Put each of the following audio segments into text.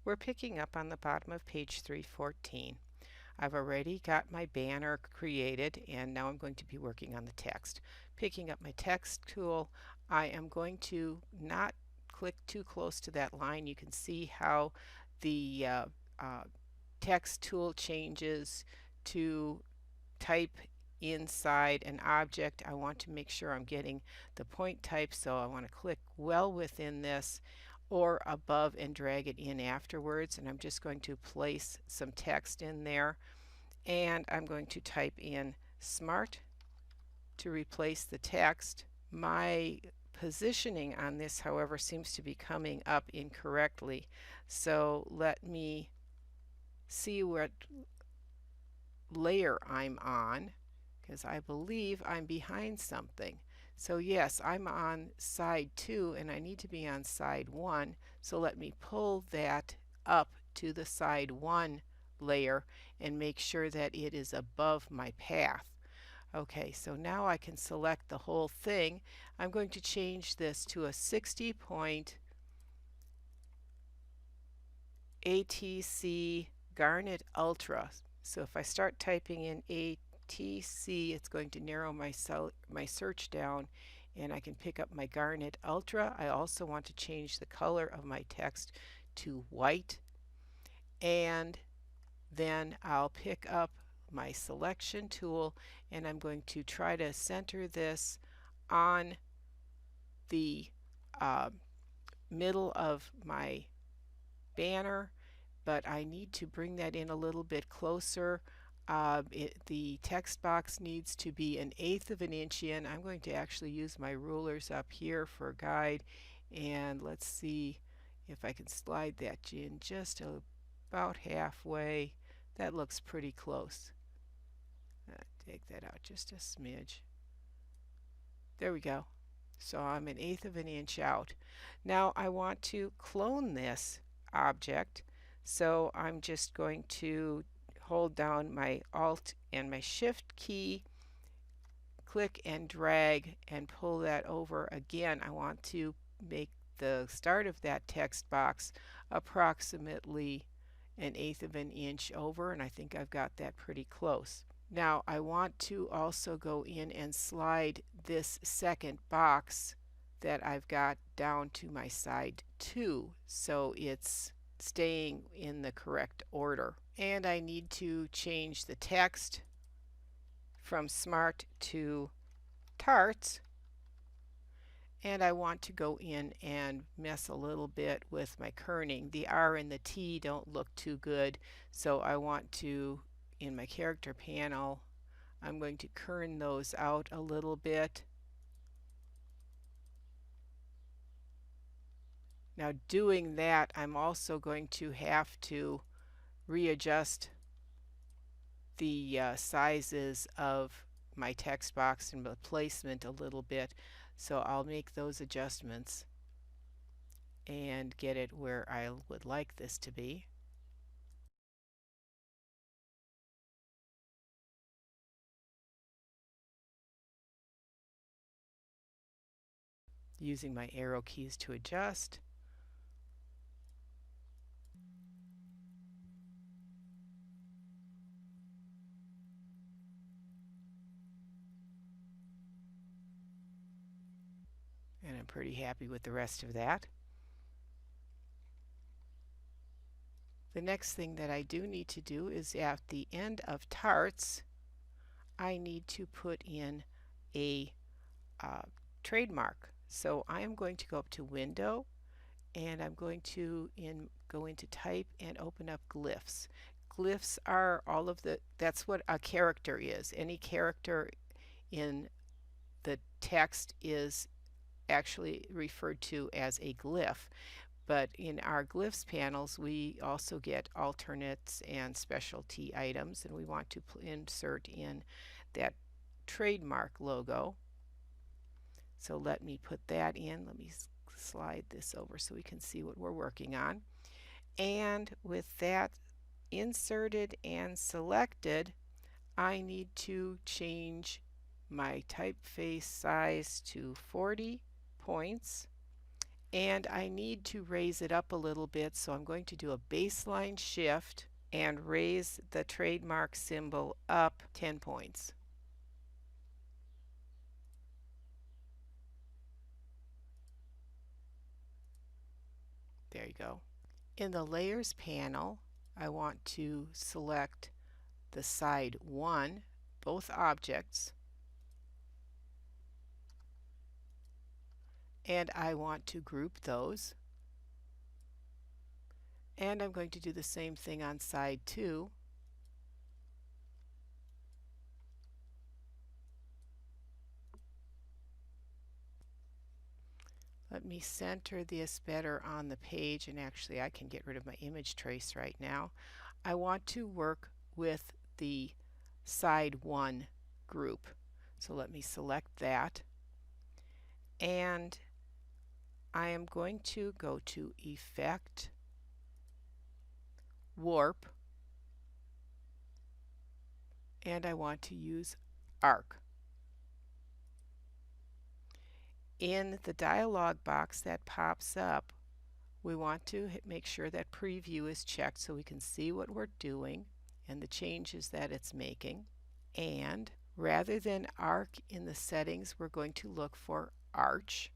We're picking up on the bottom of page 314. I've already got my banner created and now I'm going to be working on the text. Picking up my text tool, I am going to not click too close to that line. You can see how the text tool changes to type inside an object. I want to make sure I'm getting the point type, so I want to click well within this or above and drag it in afterwards, and I'm just going to place some text in there, and I'm going to type in smart to replace the text. My positioning on this, however, seems to be coming up incorrectly, so let me see what layer I'm on, because I believe I'm behind something. So yes, I'm on side 2 and I need to be on side 1, so let me pull that up to the side 1 layer and make sure that it is above my path. Okay, so now I can select the whole thing. I'm going to change this to a 60-point ATC Garnet Ultra. So if I start typing in ATC, it's going to narrow my search down, and I can pick up my Garnet Ultra. I also want to change the color of my text to white, and then I'll pick up my selection tool and I'm going to try to center this on the middle of my banner, but I need to bring that in a little bit closer. The text box needs to be 1/8 of an inch in. I'm going to actually use my rulers up here for a guide, and let's see if I can slide that in just about halfway. That looks pretty close. Take that out just a smidge. There we go. So I'm 1/8 of an inch out. Now I want to clone this object, so I'm just going to hold down my Alt and my Shift key, click and drag and pull that over. Again, I want to make the start of that text box approximately 1/8 of an inch over, and I think I've got that pretty close. Now I want to also go in and slide this second box that I've got down to my side 2, so it's staying in the correct order. And I need to change the text from smart to tarts, and I want to go in and mess a little bit with my kerning. The R and the T don't look too good, so I want to, in my character panel, I'm going to kern those out a little bit. Now doing that, I'm also going to have to readjust the sizes of my text box and the placement a little bit, so I'll make those adjustments and get it where I would like this to be. Using my arrow keys to adjust. And I'm pretty happy with the rest of that. The next thing that I do need to do is at the end of tarts, I need to put in a trademark. So I am going to go up to Window, and I'm going to go into Type and open up glyphs. Glyphs are all of that's what a character is. Any character in the text is actually referred to as a glyph. But in our glyphs panels, we also get alternates and specialty items, and we want to insert in that trademark logo. So let me put that in. Let me slide this over so we can see what we're working on. And with that inserted and selected, I need to change my typeface size to 40 points, and I need to raise it up a little bit, so I'm going to do a baseline shift and raise the trademark symbol up 10 points. There you go. In the Layers panel, I want to select the side 1, both objects, and I want to group those. And I'm going to do the same thing on side 2. Let me center this better on the page, and actually I can get rid of my image trace right now. I want to work with the side 1 group. So let me select that, and I am going to go to Effect, Warp, and I want to use Arc. In the dialog box that pops up, we want to make sure that Preview is checked so we can see what we're doing and the changes that it's making. And rather than Arc in the settings, we're going to look for Arch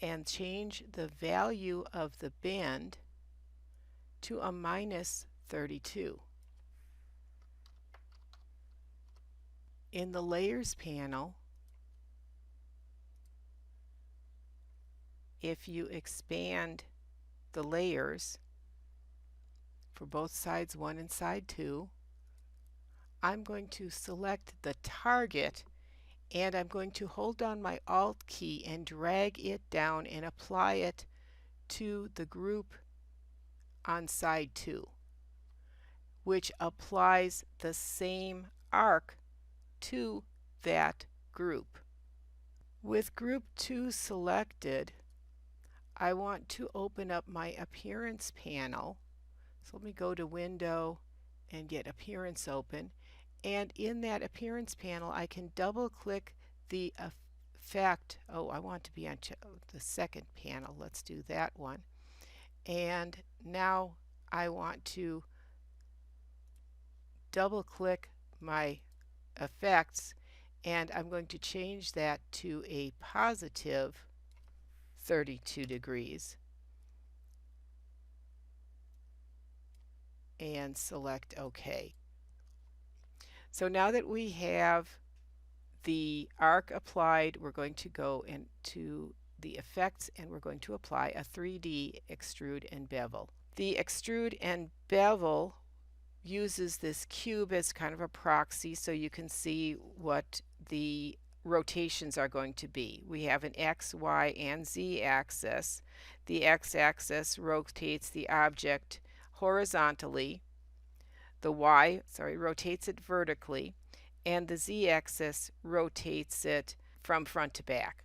and change the value of the bend to a -32. In the Layers panel, if you expand the layers for both sides 1 and side 2, I'm going to select the target, and I'm going to hold down my Alt key and drag it down and apply it to the group on side 2, which applies the same arc to that group. With group 2 selected, I want to open up my Appearance panel. So let me go to Window and get Appearance open. And in that Appearance panel, I can double click the effect. Oh, I want to be on the second panel. Let's do that one. And now I want to double click my effects, and I'm going to change that to a positive 32 degrees and select OK. So now that we have the arc applied, we're going to go into the effects and we're going to apply a 3D extrude and bevel. The extrude and bevel uses this cube as kind of a proxy so you can see what the rotations are going to be. We have an X, Y, and Z axis. The X axis rotates the object horizontally. The Y, rotates it vertically, and the Z axis rotates it from front to back.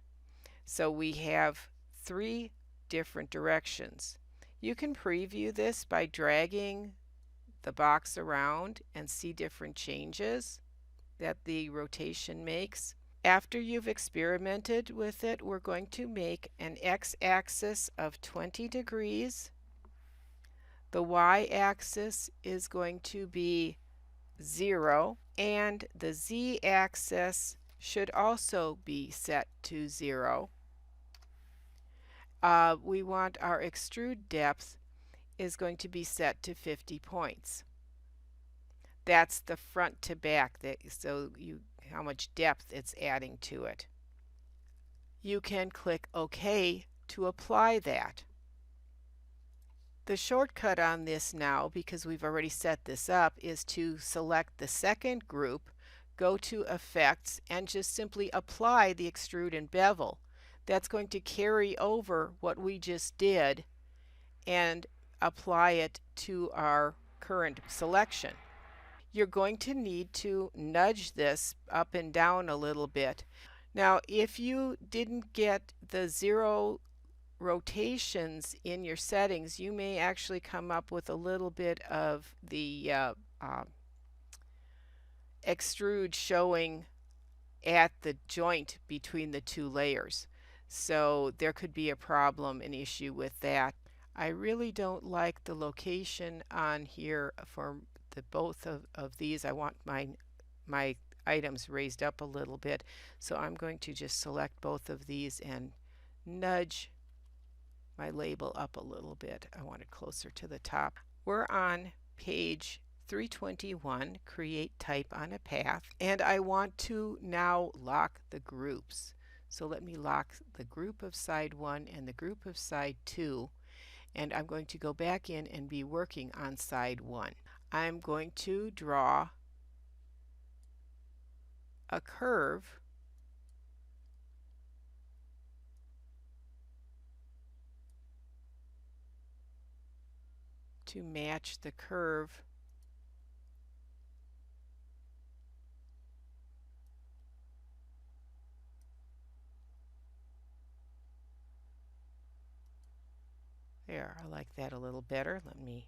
So we have 3 different directions. You can preview this by dragging the box around and see different changes that the rotation makes. After you've experimented with it, we're going to make an x-axis of 20 degrees. The y-axis is going to be 0, and the z-axis should also be set to 0. We want our extrude depth is going to be set to 50 points. That's the front to back, how much depth it's adding to it. You can click OK to apply that. The shortcut on this now, because we've already set this up, is to select the second group, go to Effects, and just simply apply the extrude and bevel. That's going to carry over what we just did and apply it to our current selection. You're going to need to nudge this up and down a little bit. Now, if you didn't get the 0 rotations in your settings, you may actually come up with a little bit of the extrude showing at the joint between the 2 layers. So there could be a problem, an issue with that. I really don't like the location on here for the both of these. I want my items raised up a little bit. So I'm going to just select both of these and nudge my label up a little bit. I want it closer to the top. We're on page 321, create type on a path, and I want to now lock the groups. So let me lock the group of side 1 and the group of side 2, and I'm going to go back in and be working on side 1. I'm going to draw a curve to match the curve there. I like that a little better. Let me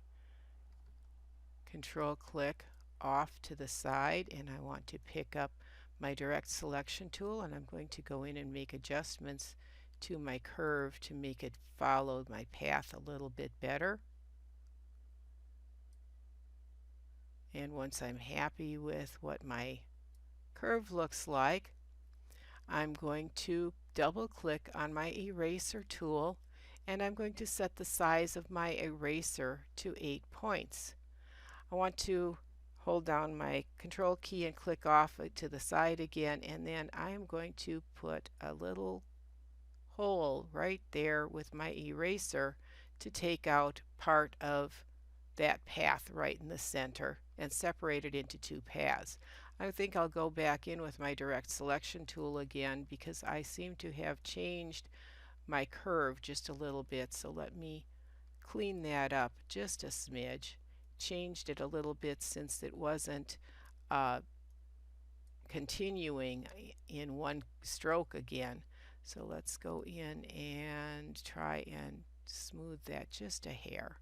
control click off to the side, and I want to pick up my direct selection tool, and I'm going to go in and make adjustments to my curve to make it follow my path a little bit better. And once I'm happy with what my curve looks like, I'm going to double click on my eraser tool, and I'm going to set the size of my eraser to 8 points. I want to hold down my control key and click off to the side again, and then I am going to put a little hole right there with my eraser to take out part of that path right in the center and separate it into two paths. I think I'll go back in with my direct selection tool again because I seem to have changed my curve just a little bit, so let me clean that up just a smidge. Changed it a little bit since it wasn't continuing in one stroke again. So let's go in and try and smooth that just a hair.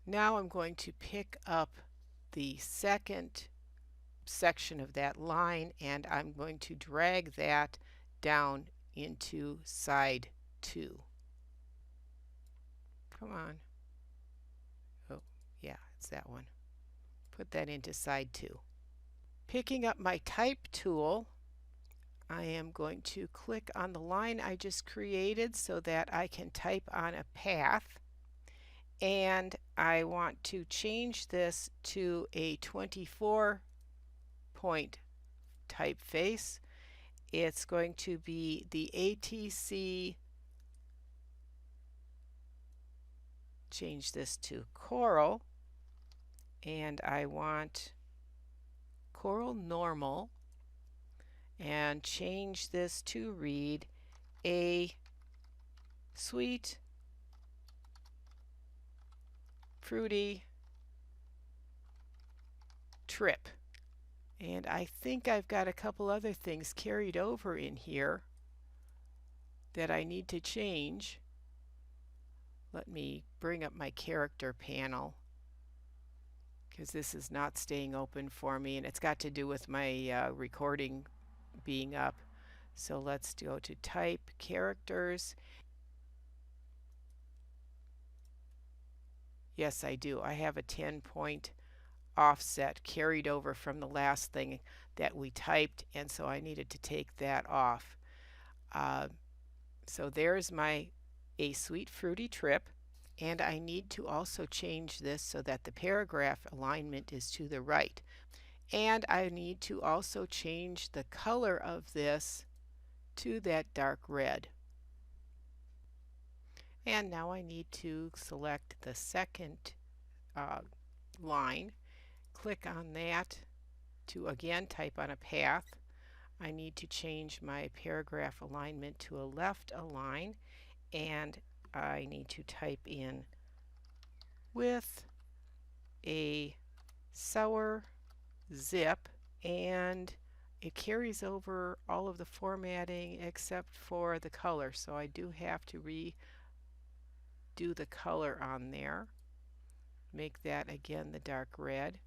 Now I'm going to pick up the second section of that line, and I'm going to drag that down into side 2. Come on. Oh, yeah, it's that one. Put that into side 2. Picking up my type tool, I am going to click on the line I just created so that I can type on a path, and I want to change this to a 24 point typeface. It's going to be the ATC, change this to Coral, and I want Coral Normal, and change this to read a sweet, fruity trip. And I think I've got a couple other things carried over in here that I need to change. Let me bring up my character panel because this is not staying open for me, and it's got to do with my recording being up. So let's go to type characters. Yes, I do. I have a 10-point offset carried over from the last thing that we typed, and so I needed to take that off. So there's my A Sweet Fruity Trip, and I need to also change this so that the paragraph alignment is to the right. And I need to also change the color of this to that dark red. And now I need to select the second line, click on that to again type on a path. I need to change my paragraph alignment to a left align, and I need to type in with a sour zip, and it carries over all of the formatting except for the color, so I do have to redo the color on there. Make that again the dark red.